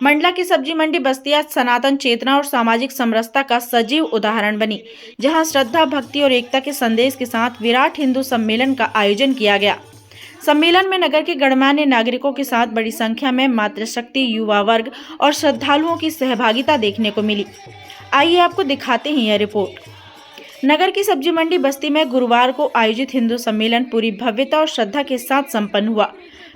मंडला की सब्जी मंडी बस्ती आज सनातन चेतना और सामाजिक समरसता का सजीव उदाहरण बनी, जहां श्रद्धा, भक्ति और एकता के संदेश के साथ विराट हिंदू सम्मेलन का आयोजन किया गया। सम्मेलन में नगर के गणमान्य नागरिकों के साथ बड़ी संख्या में मातृशक्ति, युवा वर्ग और श्रद्धालुओं की सहभागिता देखने को मिली। आइए आपको दिखाते हैं यह रिपोर्ट। नगर की सब्जी मंडी बस्ती में गुरुवार को आयोजित हिंदू सम्मेलन पूरी भव्यता और श्रद्धा के साथ संपन्न हुआ।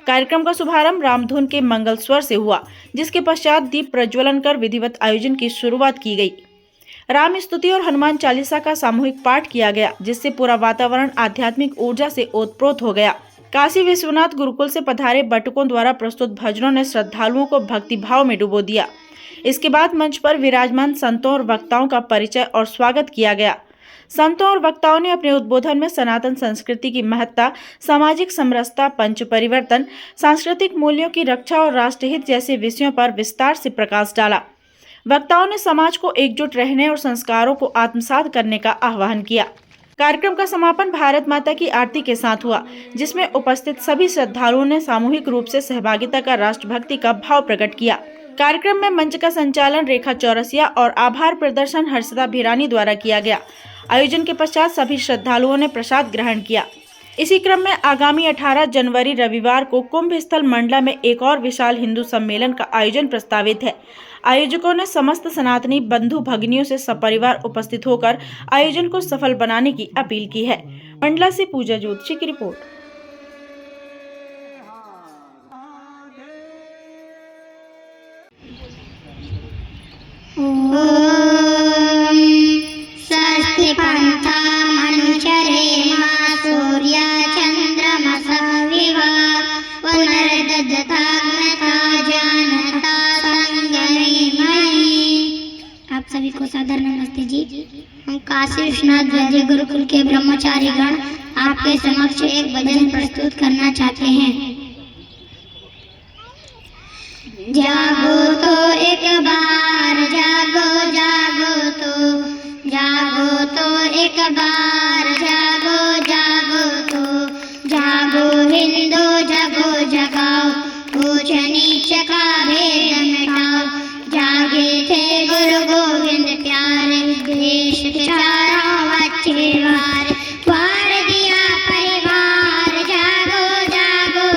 कार्यक्रम का शुभारंभ रामधुन के मंगल स्वर से हुआ, जिसके पश्चात दीप प्रज्वलन कर विधिवत आयोजन की शुरुआत की गई। राम स्तुति और हनुमान चालीसा का सामूहिक पाठ किया गया, जिससे पूरा वातावरण आध्यात्मिक ऊर्जा से ओतप्रोत हो गया। काशी विश्वनाथ गुरुकुल से पधारे बटुकों द्वारा प्रस्तुत भजनों ने श्रद्धालुओं को भक्ति भाव में डुबो दिया। इसके बाद मंच पर विराजमान संतों और वक्ताओं का परिचय और स्वागत किया गया। संतों और वक्ताओं ने अपने उद्बोधन में सनातन संस्कृति की महत्ता, सामाजिक समरसता, पंच परिवर्तन, सांस्कृतिक मूल्यों की रक्षा और राष्ट्रहित जैसे विषयों पर विस्तार से प्रकाश डाला। वक्ताओं ने समाज को एकजुट रहने और संस्कारों को आत्मसात करने का आह्वान किया। कार्यक्रम का समापन भारत माता की आरती के साथ हुआ, जिसमें उपस्थित सभी श्रद्धालुओं ने सामूहिक रूप से सहभागिता का राष्ट्रभक्ति का भाव प्रकट किया। कार्यक्रम में मंच का संचालन रेखा चौरसिया और आभार प्रदर्शन हर्षदा भिरानी द्वारा किया गया। आयोजन के पश्चात सभी श्रद्धालुओं ने प्रसाद ग्रहण किया। इसी क्रम में आगामी 18 जनवरी रविवार को कुंभ स्थल मंडला में एक और विशाल हिंदू सम्मेलन का आयोजन प्रस्तावित है। आयोजकों ने समस्त सनातनी बंधु भगिनियों से सपरिवार उपस्थित होकर आयोजन को सफल बनाने की अपील की है। मंडला से पूजा जोशी की रिपोर्ट। आप सभी को सादर नमस्ते जी। हम काशी विश्वनाथ वैद्य गुरुकुल के ब्रह्मचारी गण आपके समक्ष एक भजन प्रस्तुत करना चाहते हैं। जागो तो एक बार, जागो जागो तो एक बार, जागो जागो तो जागो हिंदू, जगो जगाओ, ऊंच नीच का भेद मिटाओ। जागे थे गुरु गोविंद प्यारे, देश चारों अच्छे वार दिया परिवार। जागो जागो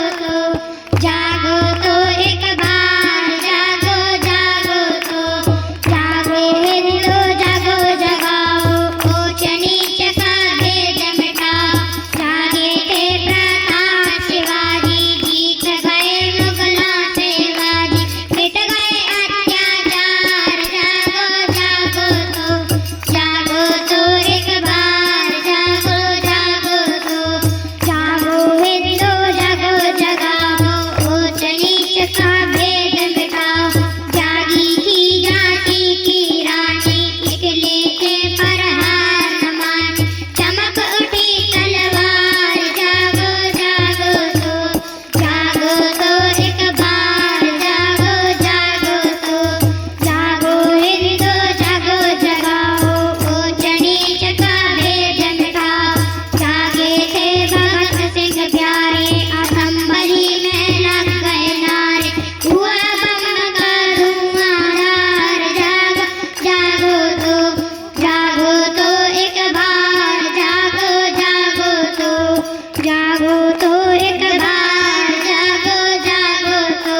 तो एक बार, जागो जागो तो जागो हिंदू, जगो जगाओ, ऊंच नीच का भेद मिटाओ। जागे थे प्रताप शिवाजी, जीत गए मुगलों से बाजी, मिट गए अत्याचार। जागो तो एक बार, जागो तो जागो हिंदू, जगो जगाओ, ऊंच नीच का भेद मिटाओ। जागी थी जाति की रानी, निकले थे पर हार न मानी, चमक उठी तलवार। जागो तो एक बार, जागो तो जागो हिंदू, जगो जगाओ, ऊंच नीच का भेद मिटाओ। जागे थे भगत सिंह प्यारे, असंभली में लग गए नारे, हुआ बम का धुआंधार। जागो तो एक बार, जागो तो एक बार, जागो तो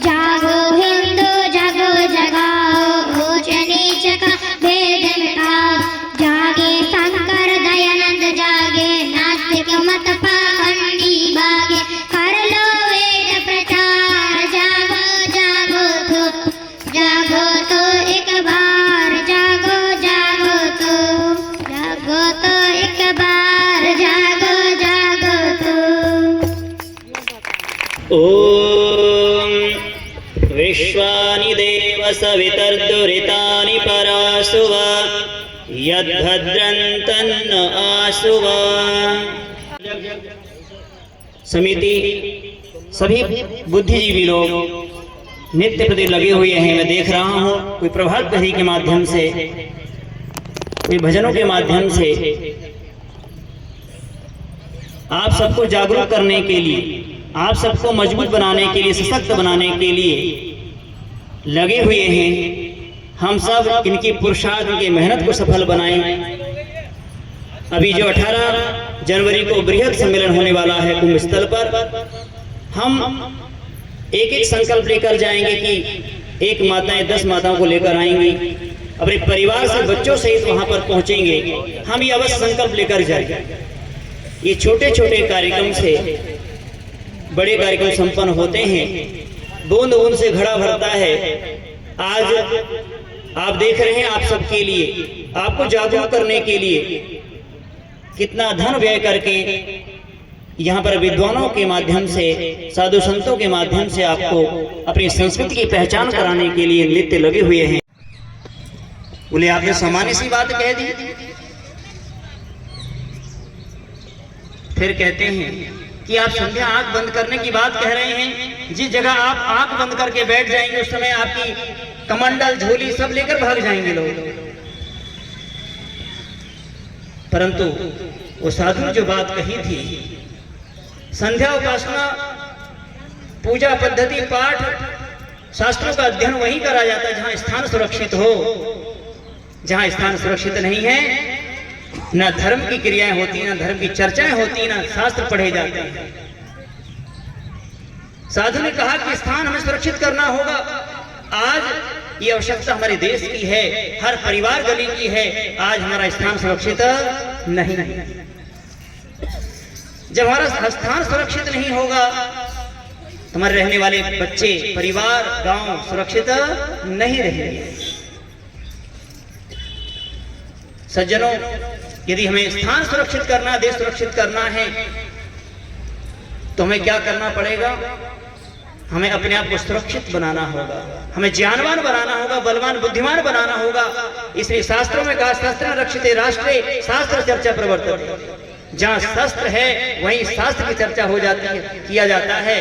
जागो हिंदू, जगो जगाओ, ऊंच नीच का भेद मिटाओ। जागे शंकर दयानंद, जागे नास्तिक मत पाखंडी भागे, कर लो वेद प्रचार। जागो तो एक बार, जागो तो एक बार, जागो तो। ओम विश्वानि देव सवितर्दुरितानि परासुव, यद्भद्रं तन्न आसुव। समिति सभी बुद्धिजीवी लोग नित्य प्रति लगे हुए हैं। मैं देख रहा हूँ कोई प्रभात फेरी के माध्यम से, कोई भजनों के माध्यम से आप सबको जागरूक करने के लिए, आप सबको मजबूत बनाने के लिए, सशक्त बनाने के लिए लगे हुए हैं। हम सब इनकी पुरुषार्थ, इनकी मेहनत को सफल बनाएं। अभी जो 18 जनवरी को बृहद सम्मेलन होने वाला है कुंभ स्थल पर, हम एक एक संकल्प लेकर जाएंगे कि एक माताएं 10 माताओं को लेकर आएंगी, अपने परिवार से बच्चों सहित वहां पर पहुंचेंगे। हम ये अवश्य संकल्प लेकर जाएंगे। ये छोटे छोटे कार्यक्रम से बड़े कार्यक्रम संपन्न होते हैं। बूंद बूंद से घड़ा भरता है। आज आप देख रहे हैं, आप सबके लिए, आपको जागरूक करने के लिए कितना धन व्यय करके यहाँ पर विद्वानों के माध्यम से, साधु संतों के माध्यम से आपको अपनी संस्कृति की पहचान कराने के लिए नृत्य लगे हुए हैं। बोले आपने सामान्य सी बात कह दी। फिर कहते हैं कि आप संध्या आंख बंद करने की बात कह रहे हैं। जिस जगह आप आंख बंद करके बैठ जाएंगे उस समय आपकी कमंडल, झोली सब लेकर भाग जाएंगे लोग। परंतु वो साधु जो बात कही थी, संध्या उपासना, पूजा पद्धति, पाठ, शास्त्रों का अध्ययन वहीं करा जाता है जहां स्थान सुरक्षित हो। जहां स्थान सुरक्षित नहीं है, ना धर्म की क्रियाएं होती, ना धर्म की चर्चाएं होती, ना शास्त्र पढ़े जाते हैं। साधु ने कहा कि स्थान हमें सुरक्षित करना होगा। आज ये आवश्यकता हमारे देश की है, हर परिवार गली की है। आज हमारा स्थान सुरक्षित नहीं है। जब हमारा स्थान सुरक्षित नहीं होगा तो हमारे रहने वाले बच्चे, परिवार, गांव सुरक्षित नहीं रहेंगे। सज्जनों, यदि हमें स्थान सुरक्षित करना, देश सुरक्षित करना है तो हमें क्या करना पड़ेगा? हमें अपने आप को सुरक्षित बनाना होगा, हमें ज्ञानवान बनाना होगा, बलवान बुद्धिमान बनाना होगा। इसलिए शास्त्रों में कहा, शास्त्र रक्षिते राष्ट्रे शास्त्र चर्चा प्रवर्तते। जहां शास्त्र है वहीं शास्त्र की चर्चा हो जाती है, किया जाता है।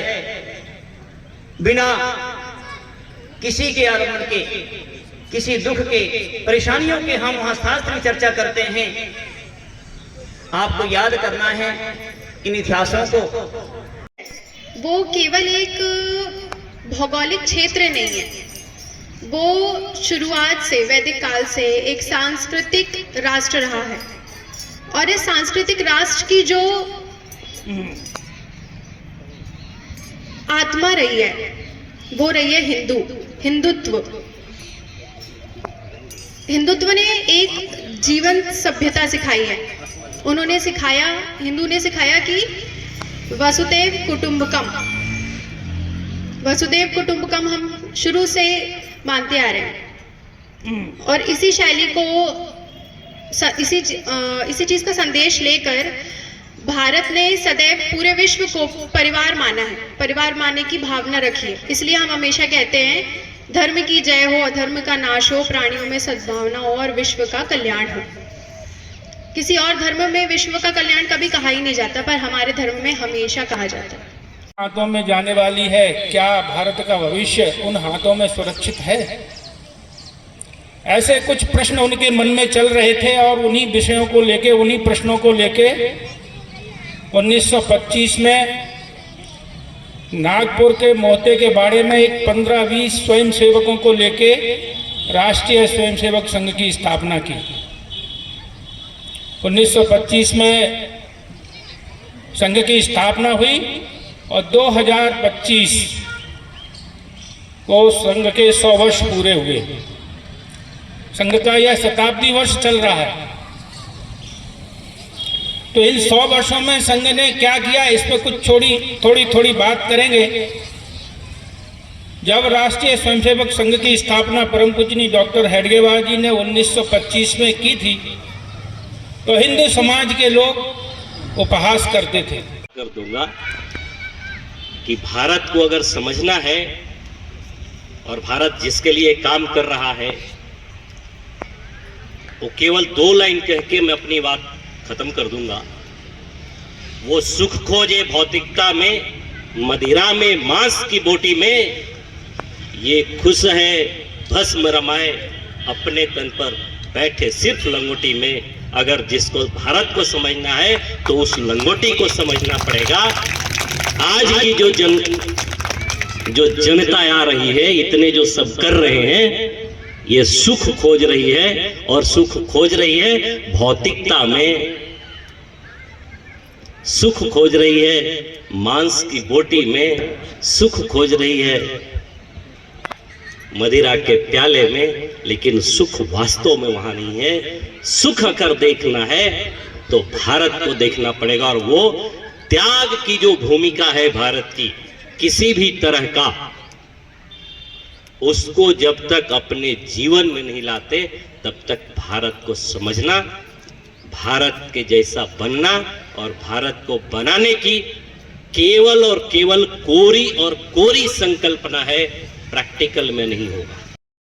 बिना किसी के आगमन के, किसी दुख के, परेशानियों के हम वहां शास्त्र की चर्चा करते हैं। आपको याद करना है इन इतिहासों को। वो केवल एक भौगोलिक क्षेत्र नहीं है, वो शुरुआत से, वैदिक काल से एक सांस्कृतिक राष्ट्र रहा है। और इस सांस्कृतिक राष्ट्र की जो आत्मा रही है वो रही है हिंदुत्व। हिंदुत्व ने एक जीवंत सभ्यता सिखाई है। उन्होंने सिखाया, हिंदू ने सिखाया कि वसुदेव कुटुंबकम, वसुदेव कुटुंबकम हम शुरू से मानते आ रहे हैं। और इसी शैली को, इसी चीज का संदेश लेकर भारत ने सदैव पूरे विश्व को परिवार माना है, परिवार मानने की भावना रखी है। इसलिए हम हमेशा कहते हैं, धर्म की जय हो, अधर्म का नाश हो, प्राणियों में सद्भावना हो और विश्व का कल्याण हो। किसी और धर्म में विश्व का कल्याण कभी कहा ही नहीं जाता, पर हमारे धर्म में हमेशा कहा जाता है। हाथों में जाने वाली है, क्या भारत का भविष्य उन हाथों में सुरक्षित है? ऐसे कुछ प्रश्न उनके मन में चल रहे थे और उन्हीं विषयों को लेके, उन्हीं प्रश्नों को लेके 1925 में नागपुर के मोहते के बाड़े में एक 15-20 स्वयंसेवकों को लेके राष्ट्रीय स्वयंसेवक संघ की स्थापना की। 1925 में संघ की स्थापना हुई और 2025 को संघ के 100 वर्ष पूरे हुए। संघ का यह शताब्दी वर्ष चल रहा है। तो इन 100 वर्षों में संघ ने क्या किया, इस पर कुछ थोड़ी बात करेंगे। जब राष्ट्रीय स्वयंसेवक संघ की स्थापना परम पूजनीय डॉक्टर हेडगेवार जी ने 1925 में की थी, तो हिंदू समाज के लोग उपहास करते थे। कर दूंगा कि भारत को अगर समझना है और भारत जिसके लिए काम कर रहा है, वो केवल 2 लाइन कह के मैं अपनी बात खत्म कर दूंगा। वो सुख खोजे भौतिकता में, मदिरा में, मांस की बोटी में, ये खुश है भस्म रमाए अपने तन पर बैठे सिर्फ लंगोटी में। अगर जिसको भारत को समझना है तो उस लंगोटी को समझना पड़ेगा। आज की जो जो जनता आ रही है, इतने जो सब कर रहे हैं, ये सुख खोज रही है और सुख खोज रही है भौतिकता में, सुख खोज रही है मांस की बोटी में, सुख खोज रही है मदिरा के प्याले में, लेकिन सुख वास्तव में वहां नहीं है। सुख अगर देखना है तो भारत को देखना पड़ेगा, और वो त्याग की जो भूमिका है भारत की किसी भी तरह का, उसको जब तक अपने जीवन में नहीं लाते तब तक भारत को समझना, भारत के जैसा बनना और भारत को बनाने की केवल और केवल कोरी और कोरी संकल्पना है, प्रैक्टिकल में नहीं होगा।